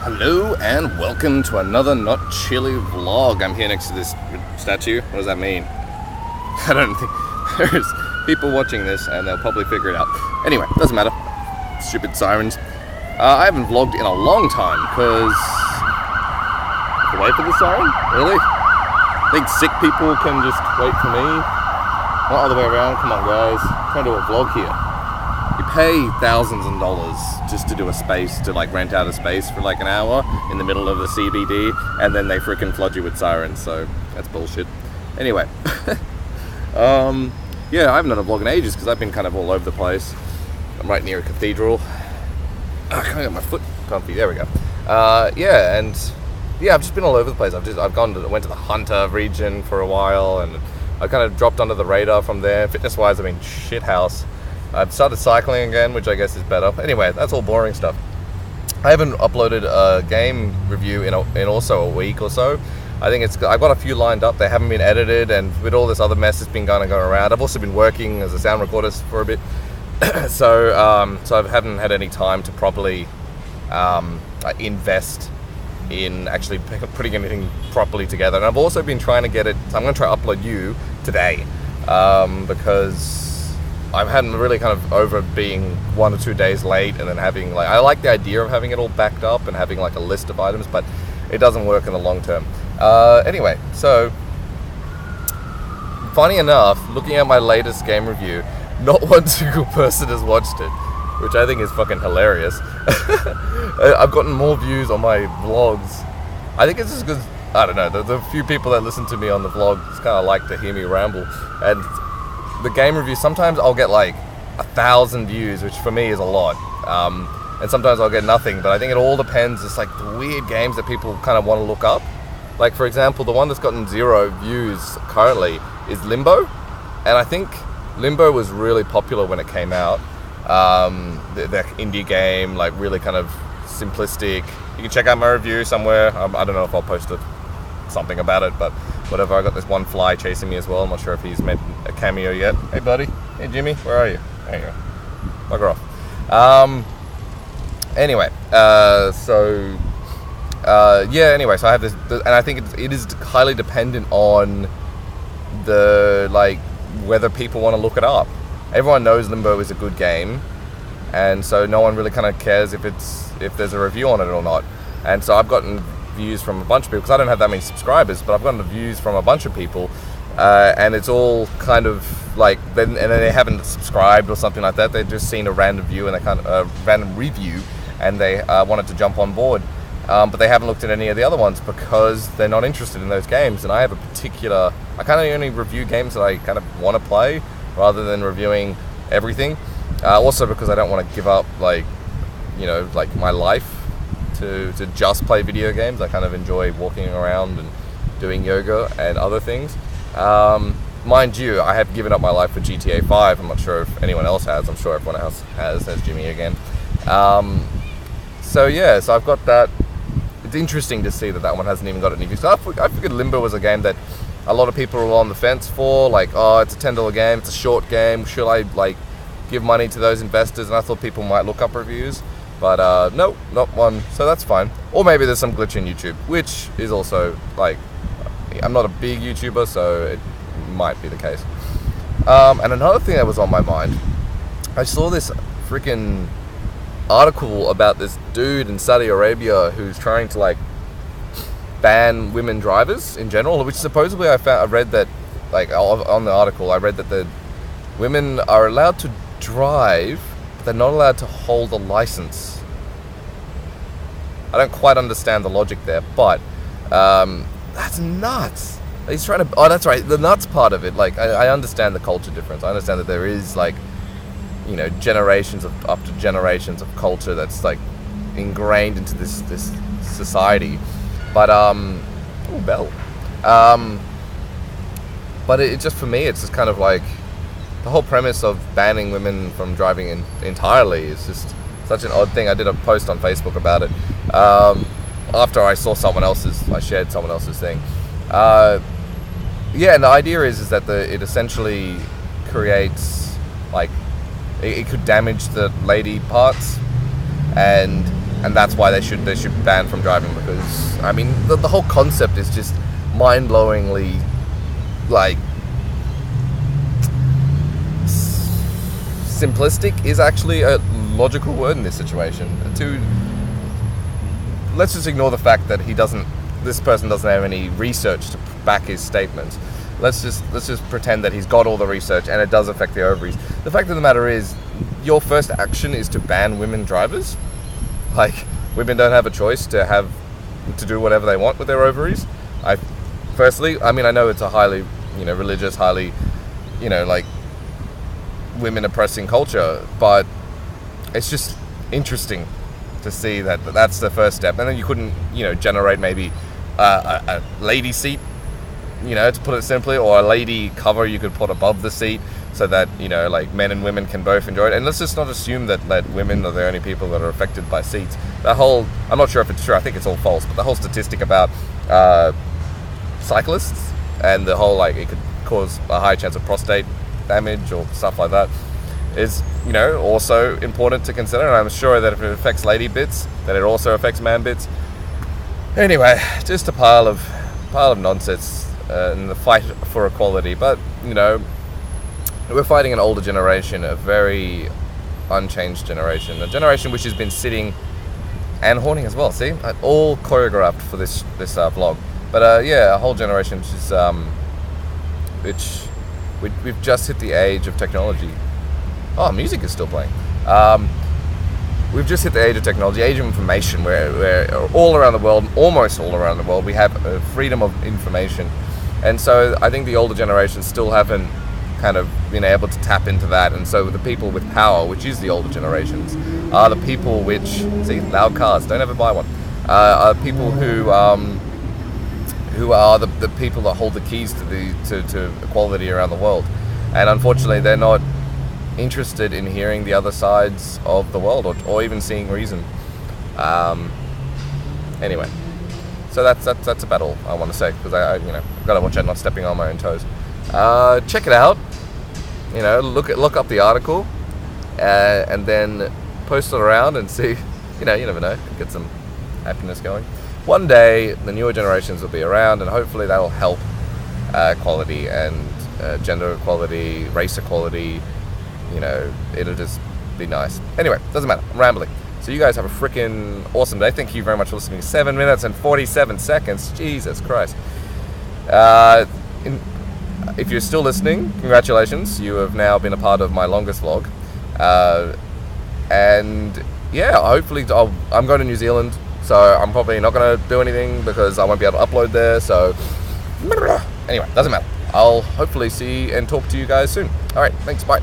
Hello and welcome to another Not Chilli vlog. I'm here next to this statue. What does that mean? I don't think there's people watching this and they'll probably figure it out. Anyway, doesn't matter. Stupid sirens. I haven't vlogged in a long time because... Wait for the siren? Really? I think sick people can just wait for me. Not other way around. Come on guys. I'm trying to do a vlog here. You pay thousands of dollars just to do a space, to like rent out a space for like an hour in the middle of the CBD, and then they freaking flood you with sirens, so that's bullshit. Anyway, yeah, I haven't done a vlog in ages because I've been kind of all over the place. I'm right near a cathedral. I can't get my foot comfy, there we go. Yeah, and yeah, I've just been all over the place. Went to the Hunter region for a while, and I kind of dropped under the radar from there. Fitness-wise, I've been shithouse. I've started cycling again, which I guess is better. Anyway, that's all boring stuff. I haven't uploaded a game review in also a week or so. I've got a few lined up. They haven't been edited, and with all this other mess that's been going around, I've also been working as a sound recorder for a bit. so I haven't had any time to properly invest in actually putting anything properly together. And I've also been trying to get it. So I'm going to try to upload you today because I hadn't really kind of over being 1 or 2 days late and then having I like the idea of having it all backed up and having like a list of items, but it doesn't work in the long term. Anyway, so funny enough, looking at my latest game review, not one single person has watched it, which I think is fucking hilarious. I've gotten more views on my vlogs. I think it's just because, I don't know, the few people that listen to me on the vlog just kind of like to hear me ramble, and the game review, sometimes I'll get like 1,000 views, which for me is a lot, and sometimes I'll get nothing, but I think it all depends. It's like the weird games that people kind of want to look up. Like for example, the one that's gotten 0 views currently is Limbo, and I think Limbo was really popular when it came out. The indie game, like really kind of simplistic. You can check out my review somewhere. I don't know if I'll post something about it, but whatever. I got this one fly chasing me as well. I'm not sure if he's made a cameo yet. Hey buddy, hey Jimmy, where are you? There you go. Bugger off. Anyway, yeah. Anyway, so I have this, and I think it is highly dependent on the whether people want to look it up. Everyone knows Limbo is a good game, and so no one really kind of cares if there's a review on it or not. And so I've gotten views from a bunch of people, because I don't have that many subscribers, but I've gotten the views from a bunch of people, and it's all kind of then they haven't subscribed or something like that. They've just seen a random view and random review, and they wanted to jump on board, but they haven't looked at any of the other ones because they're not interested in those games. And I have I kind of only review games that I kind of want to play rather than reviewing everything. Also because I don't want to give up my life to just play video games. I kind of enjoy walking around and doing yoga and other things. Mind you, I have given up my life for GTA 5. I'm not sure if anyone else has. I'm sure everyone else has. There's Jimmy again. So yeah, so I've got that. It's interesting to see that one hasn't even got any views. I figured Limbo was a game that a lot of people were on the fence for. It's a $10 game, it's a short game. Should I give money to those investors? And I thought people might look up reviews. But no, not one, so that's fine. Or maybe there's some glitch in YouTube, which is also, I'm not a big YouTuber, so it might be the case. And another thing that was on my mind, I saw this freaking article about this dude in Saudi Arabia who's trying to, ban women drivers in general, which supposedly I read that, on the article, I read that the women are allowed to drive, they're not allowed to hold a license. I don't quite understand the logic there, but that's nuts. He's trying to. Oh, that's right. The nuts part of it. I understand the culture difference. I understand that there is generations of culture that's ingrained into this society. But bell. But it just, for me, it's just kind of the whole premise of banning women from driving entirely is just such an odd thing. I did a post on Facebook about it after I shared someone else's thing. Yeah, and the idea is that it essentially creates it could damage the lady parts, and and that's why they should ban from driving, because I mean the whole concept is just mind-blowingly like simplistic is actually a logical word in this situation. Let's just ignore the fact that this person doesn't have any research to back his statements. Let's just pretend that he's got all the research and it does affect the ovaries. The fact of the matter is, your first action is to ban women drivers. Like, women don't have a choice to do whatever they want with their ovaries. Firstly, I mean, I know it's a highly, religious, highly, like, women oppressing culture, but it's just interesting to see that that's the first step. And then you couldn't, generate maybe a lady seat, to put it simply, or a lady cover you could put above the seat so that, like, men and women can both enjoy it. And let's just not assume that women are the only people that are affected by seats. I'm not sure if it's true, I think it's all false, but the whole statistic about cyclists and the whole, like, it could cause a high chance of prostate damage or stuff like that is, also important to consider. And I'm sure that if it affects lady bits, that it also affects man bits. Anyway, just a pile of nonsense in the fight for equality. But, we're fighting an older generation, a very unchanged generation, a generation which has been sitting and horning as well. See, all choreographed for this vlog. But a whole generation which we've just hit the age of technology. Oh, music is still playing. We've just hit the age of technology, age of information, where all around the world, almost all around the world, we have freedom of information. And so I think the older generations still haven't kind of been able to tap into that. And so the people with power, which is the older generations, are the people which, see, loud cars, don't ever buy one, are people who are the people that hold the keys to equality around the world. And unfortunately, they're not interested in hearing the other sides of the world, or even seeing reason. Anyway, so that's about all I want to say, because I've got to watch out not stepping on my own toes. Check it out. Look up the article, and then post it around and see. You never know, get some happiness going. One day, the newer generations will be around, and hopefully that'll help equality and gender equality, race equality. It'll just be nice. Anyway, doesn't matter. I'm rambling. So you guys have a freaking awesome day. Thank you very much for listening. 7 minutes and 47 seconds. Jesus Christ. If you're still listening, congratulations. You have now been a part of my longest vlog. And yeah, hopefully I'm going to New Zealand. So I'm probably not going to do anything because I won't be able to upload there. So anyway, doesn't matter. I'll hopefully see and talk to you guys soon. All right, thanks. Bye.